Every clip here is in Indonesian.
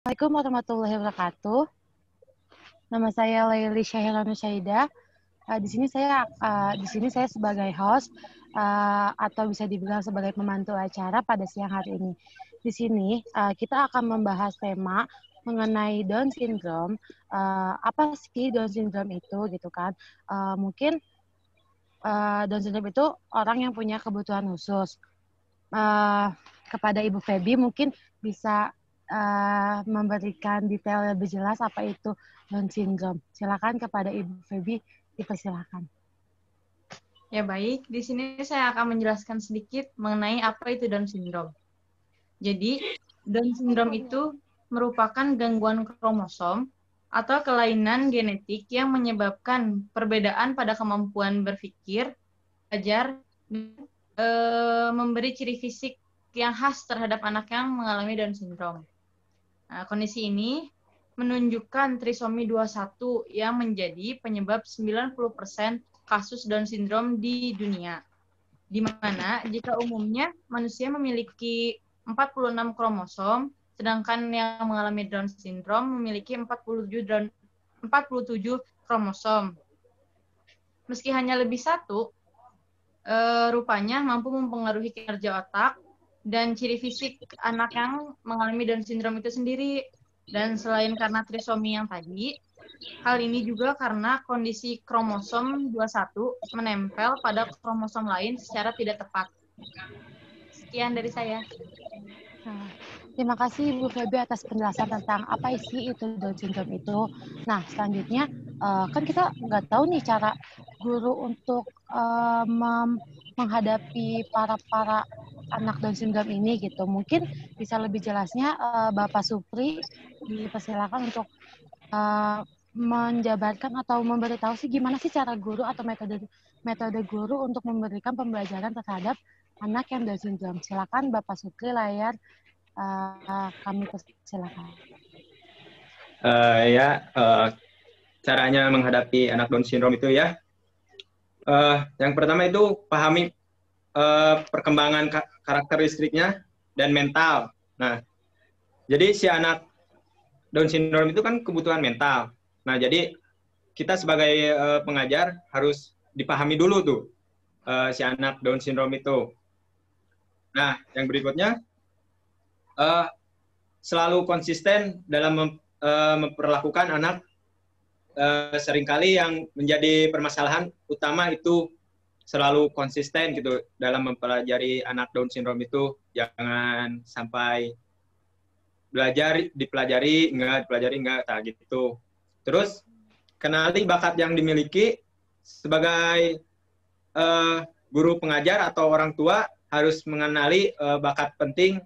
Assalamualaikum warahmatullahi wabarakatuh. Nama saya Laili Syahiranu Syaida. Di sini saya sebagai host atau bisa dibilang sebagai pembantu acara pada siang hari ini. Di sini kita akan membahas tema mengenai Down syndrome. Apa sih Down syndrome itu, gitu kan? Mungkin Down syndrome itu orang yang punya kebutuhan khusus. Kepada Ibu Feby mungkin bisa memberikan detail lebih jelas apa itu Down syndrome. Silakan kepada Ibu Feby, dipersilakan. Ya baik, di sini saya akan menjelaskan sedikit mengenai apa itu Down syndrome. Jadi, Down syndrome itu merupakan gangguan kromosom atau kelainan genetik yang menyebabkan perbedaan pada kemampuan berpikir, belajar, memberi ciri fisik yang khas terhadap anak yang mengalami Down syndrome. Nah, kondisi ini menunjukkan trisomi 21 yang menjadi penyebab 90% kasus Down syndrome di dunia. Di mana jika umumnya manusia memiliki 46 kromosom, sedangkan yang mengalami Down syndrome memiliki 47 kromosom. Meski hanya lebih satu, rupanya mampu mempengaruhi kinerja otak dan ciri fisik anak yang mengalami Down syndrome itu sendiri. Dan selain karena trisomi yang tadi, hal ini juga karena kondisi kromosom 21 menempel pada kromosom lain secara tidak tepat. Sekian dari saya. Terima kasih Ibu Feby atas penjelasan tentang apa sih itu Down syndrome itu. Nah, selanjutnya kan kita nggak tahu nih cara guru untuk menghadapi para anak Down syndrome ini gitu. Mungkin bisa lebih jelasnya Bapak Supri dipersilakan untuk menjabarkan atau memberitahu sih gimana sih cara guru atau metode guru untuk memberikan pembelajaran terhadap anak yang Down syndrome. Silakan Bapak Supri, layar kami persilakan. Caranya menghadapi anak Down syndrome itu ya. Yang pertama itu pahami perkembangan karakteristiknya dan mental. Nah, jadi si anak Down syndrome itu kan kebutuhan mental. Nah, jadi kita sebagai pengajar harus dipahami dulu tuh si anak Down syndrome itu. Nah, yang berikutnya selalu konsisten dalam memperlakukan anak. Seringkali yang menjadi permasalahan utama itu selalu konsisten gitu dalam mempelajari anak Down syndrome itu. Jangan sampai dipelajari enggak tak gitu. Terus kenali bakat yang dimiliki. Sebagai guru pengajar atau orang tua harus mengenali bakat penting,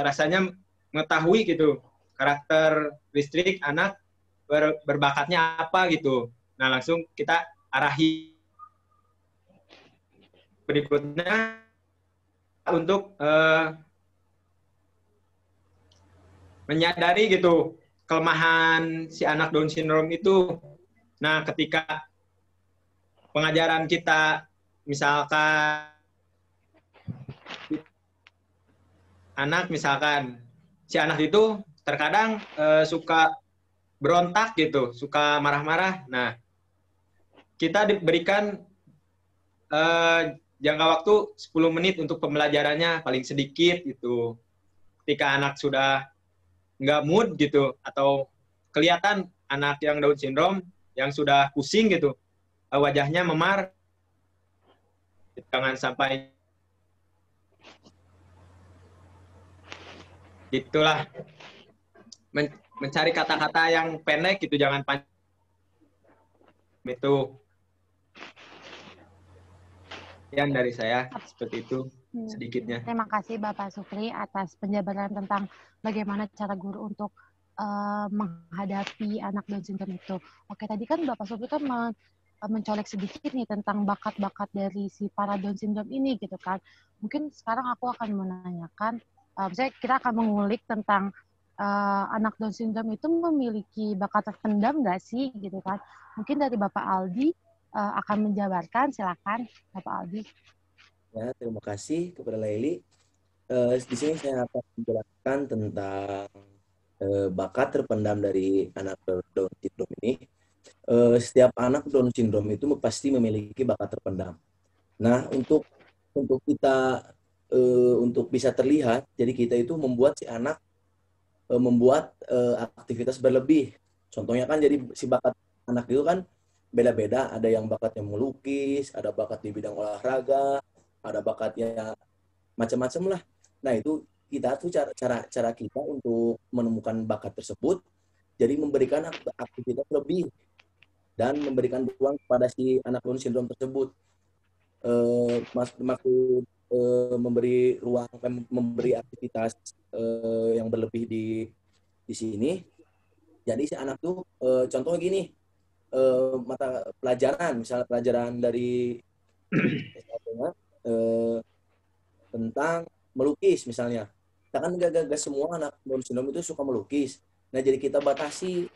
rasanya mengetahui gitu karakteristik anak berbakatnya apa gitu. Nah, langsung kita arahi. Berikutnya untuk menyadari gitu kelemahan si anak Down syndrome itu. Nah, ketika pengajaran kita misalkan si anak itu terkadang suka berontak gitu, suka marah-marah. Nah, kita diberikan jangka waktu 10 menit untuk pembelajarannya paling sedikit gitu. Ketika anak sudah nggak mood gitu, atau kelihatan anak yang Down syndrome yang sudah pusing gitu, wajahnya memar, jangan sampai gitulah. Mencari kata-kata yang pendek gitu, jangan panjang. Itu yang dari saya, seperti itu sedikitnya. Terima kasih Bapak Supri atas penjabaran tentang bagaimana cara guru untuk menghadapi anak Down syndrome itu. Oke, tadi kan Bapak Supri kan mencolek sedikit nih tentang bakat-bakat dari si para Down syndrome ini gitu kan. Mungkin sekarang aku akan menanyakan, misalnya kita akan mengulik tentang anak Down syndrome itu memiliki bakat terpendam nggak sih gitu kan. Mungkin dari Bapak Aldi akan menjabarkan, silakan Bapak Aldi. Ya, terima kasih kepada Laili. Di sini saya akan menjelaskan tentang bakat terpendam dari anak Down syndrome ini. Setiap anak Down syndrome itu pasti memiliki bakat terpendam. Nah, untuk kita untuk bisa terlihat, jadi kita itu membuat si anak membuat aktivitas berlebih. Contohnya kan jadi si bakat anak itu kan beda-beda, ada yang bakatnya melukis, ada bakat di bidang olahraga, ada bakatnya macam-macam lah. Nah, itu kita tuh cara kita untuk menemukan bakat tersebut, jadi memberikan aktivitas lebih dan memberikan ruang kepada si anak Down syndrome tersebut. Maksud memberi ruang, memberi aktivitas yang berlebih di sini. Jadi si anak tuh contohnya gini, mata pelajaran, misalnya pelajaran dari tentang melukis misalnya. Kita kan gak semua anak Down syndrome itu suka melukis. Nah, jadi kita batasi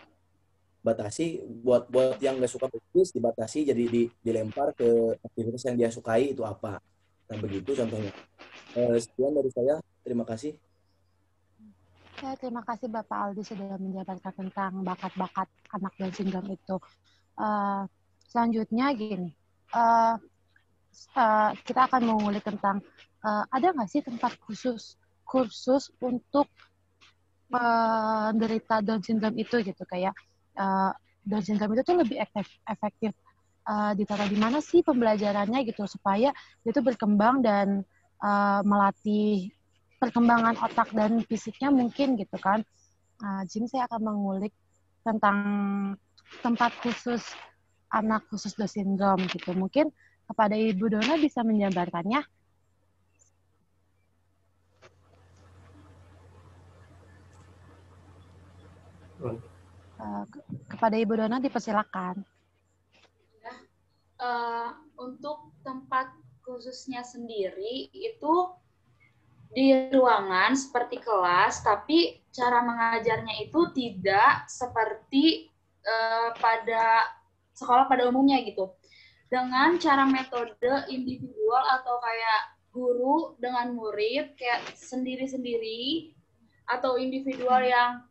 buat yang gak suka melukis, dibatasi, jadi dilempar ke aktivitas yang dia sukai itu apa. Nah, begitu contohnya. Sekian dari saya. Terima kasih. Terima kasih Bapak Aldi sudah menjabarkan tentang bakat-bakat anak Down syndrome itu. Selanjutnya gini, kita akan mengulik tentang ada nggak sih tempat kursus untuk penderita Down syndrome itu gitu, kayak Down syndrome itu tuh lebih efektif ditaruh di mana sih pembelajarannya gitu, supaya itu berkembang dan melatih perkembangan otak dan fisiknya mungkin gitu kan. Jadi saya akan mengulik tentang tempat khusus anak khusus Down syndrome gitu. Mungkin kepada Ibu Dona bisa menjabarkannya. Kepada Ibu Dona dipersilakan. Untuk tempat khususnya sendiri itu di ruangan seperti kelas, tapi cara mengajarnya itu tidak seperti pada sekolah pada umumnya gitu. Dengan cara metode individual atau kayak guru dengan murid kayak sendiri-sendiri atau individual yang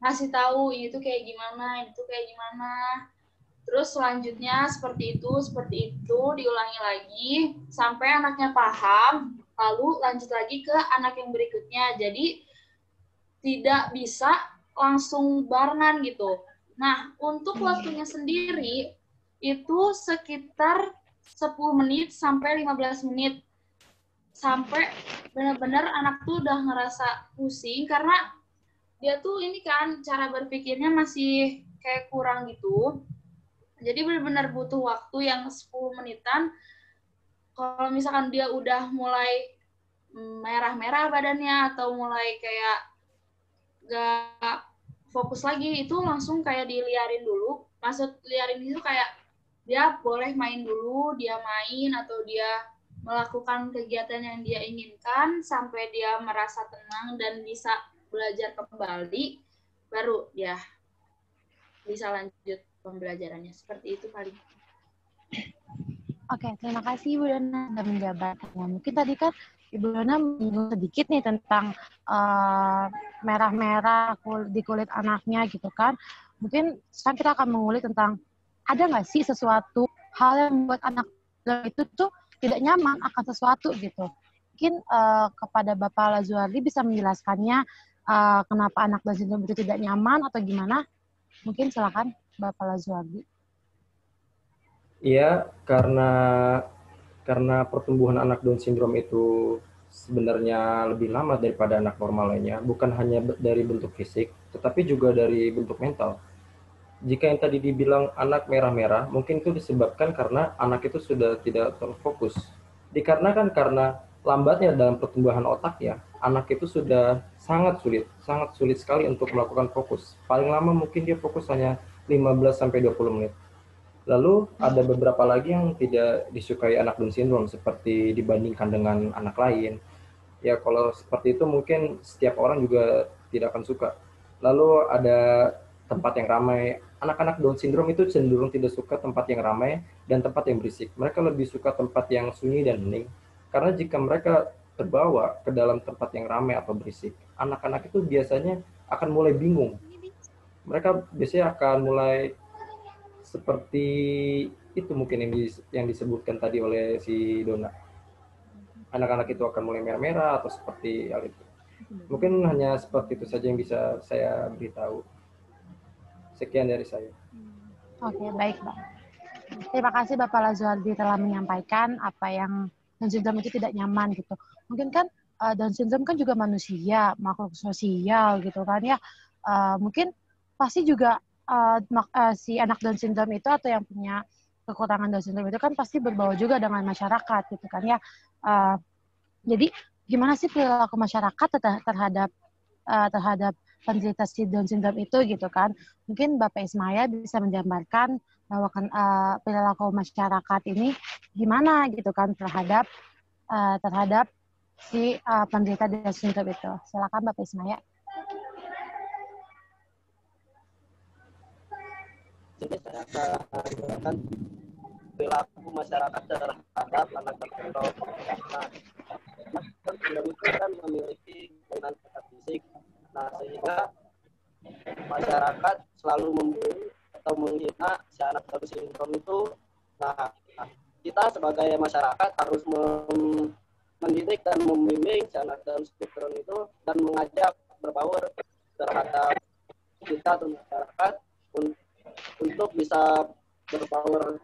ngasih tahu ini tuh kayak gimana, itu kayak gimana. Terus selanjutnya seperti itu diulangi lagi sampai anaknya paham, lalu lanjut lagi ke anak yang berikutnya. Jadi tidak bisa langsung barengan gitu. Nah, untuk waktunya sendiri itu sekitar 10 menit sampai 15 menit. Sampai benar-benar anak tuh udah ngerasa pusing karena dia tuh ini kan cara berpikirnya masih kayak kurang gitu. Jadi benar-benar butuh waktu yang 10 menitan. Kalau misalkan dia udah mulai merah-merah badannya atau mulai kayak gak fokus lagi, itu langsung kayak diliarin dulu. Maksud liarin itu kayak dia boleh main dulu, dia main atau dia melakukan kegiatan yang dia inginkan sampai dia merasa tenang dan bisa belajar kembali, baru dia bisa lanjut pembelajarannya. Seperti itu paling. Oke, terima kasih Ibu Dona sudah menjabarkannya. Mungkin tadi kan Ibu Dona menyinggung sedikit nih tentang merah-merah di kulit anaknya gitu kan. Mungkin sekarang kita akan mengulik tentang ada nggak sih sesuatu hal yang membuat anak itu tuh tidak nyaman akan sesuatu gitu. Mungkin kepada Bapak Lazuardi bisa menjelaskannya kenapa anak Down syndrome itu tidak nyaman atau gimana? Mungkin silakan Bapak Lazuardi. Iya, karena pertumbuhan anak Down syndrome itu sebenarnya lebih lama daripada anak normal lainnya, bukan hanya dari bentuk fisik, tetapi juga dari bentuk mental. Jika yang tadi dibilang anak merah-merah, mungkin itu disebabkan karena anak itu sudah tidak terfokus. Dikarenakan karena lambatnya dalam pertumbuhan otaknya, anak itu sudah sangat sulit sekali untuk melakukan fokus. Paling lama mungkin dia fokus hanya 15-20 menit. Lalu ada beberapa lagi yang tidak disukai anak Down syndrome seperti dibandingkan dengan anak lain. Ya kalau seperti itu mungkin setiap orang juga tidak akan suka. Lalu ada tempat yang ramai. Anak-anak Down syndrome itu cenderung tidak suka tempat yang ramai dan tempat yang berisik. Mereka lebih suka tempat yang sunyi dan hening. Karena jika mereka terbawa ke dalam tempat yang ramai atau berisik, anak-anak itu biasanya akan mulai bingung. Mereka biasanya akan mulai seperti itu mungkin yang disebutkan tadi oleh si Dona. Anak-anak itu akan mulai merah-merah atau seperti hal itu. Mungkin hanya seperti itu saja yang bisa saya beritahu. Sekian dari saya. Oke, baik, Pak. Terima kasih Bapak Lazuardi telah menyampaikan apa yang Down syndrome itu tidak nyaman gitu. Mungkin kan Down syndrome kan juga manusia, makhluk sosial gitu kan ya. Mungkin pasti juga si anak Down syndrome itu atau yang punya kekurangan Down syndrome itu kan pasti berbaur juga dengan masyarakat gitu kan ya. Jadi gimana sih perilaku masyarakat terhadap penderita si Down syndrome itu gitu kan? Mungkin Bapak Ismaya bisa menjabarkan bahwa perilaku masyarakat ini gimana gitu kan terhadap si penderita Down syndrome itu. Silakan Bapak Ismaya. Jadi saya akan jelaskan perilaku masyarakat terhadap anak Down syndrome. Nah, itu kan memiliki kelainan fisik. Nah, sehingga masyarakat selalu membuli atau menghina si anak Down syndrome itu. Nah, kita sebagai masyarakat harus mendidik dan membimbing si anak Down syndrome itu dan mengajak berbaur terhadap kita atau masyarakat untuk bisa berbaur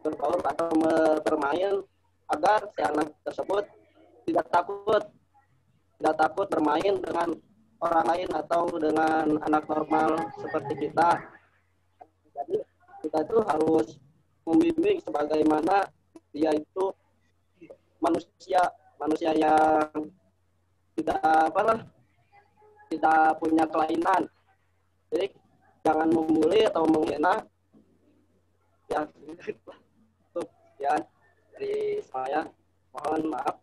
atau bermain agar si anak tersebut tidak takut bermain dengan orang lain atau dengan anak normal seperti kita. Jadi kita itu harus membimbing sebagaimana dia itu manusia yang tidak punya kelainan. Jadi jangan membuli atau menghina. Ya, itu ya dari saya. Mohon maaf.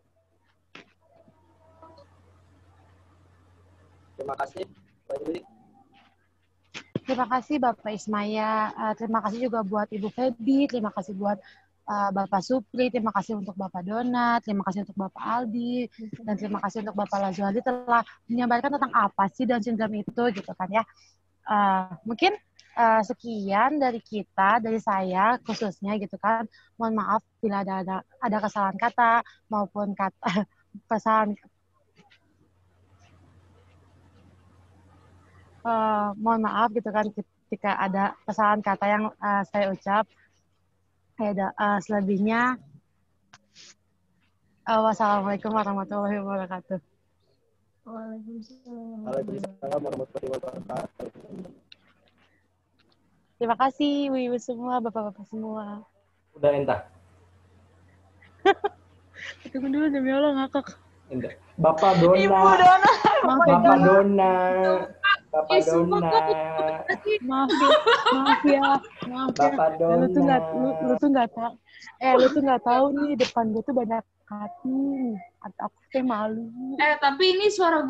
Terima kasih, Pak Yuli. Terima kasih Bapak Ismaya. Terima kasih juga buat Ibu Febi. Terima kasih buat Bapak Supri. Terima kasih untuk Bapak Donat. Terima kasih untuk Bapak Aldi. Dan terima kasih untuk Bapak Lazuardi telah menyampaikan tentang apa sih Down syndrome itu gitu kan ya. Mungkin sekian dari kita, dari saya khususnya gitu kan. Mohon maaf bila ada kesalahan kata maupun kesalahan. Mohon maaf gitu kan ketika ada kesalahan kata yang saya ucap. Selebihnya wassalamualaikum warahmatullahi wabarakatuh. Waalaikumsalam warahmatullahi wabarakatuh. Terima kasih ibu-ibu semua, bapak-bapak semua. Udah entah. Tunggu dulu demi Allah ngakak. Entah. Bapak Dona. Ibu Dona. Bapak Dona. Bapak Dona. Maaf ya. Bapak Dona. Lu tuh nggak tahu nih depan gue tuh banyak hati. Aku teh malu. Tapi ini suara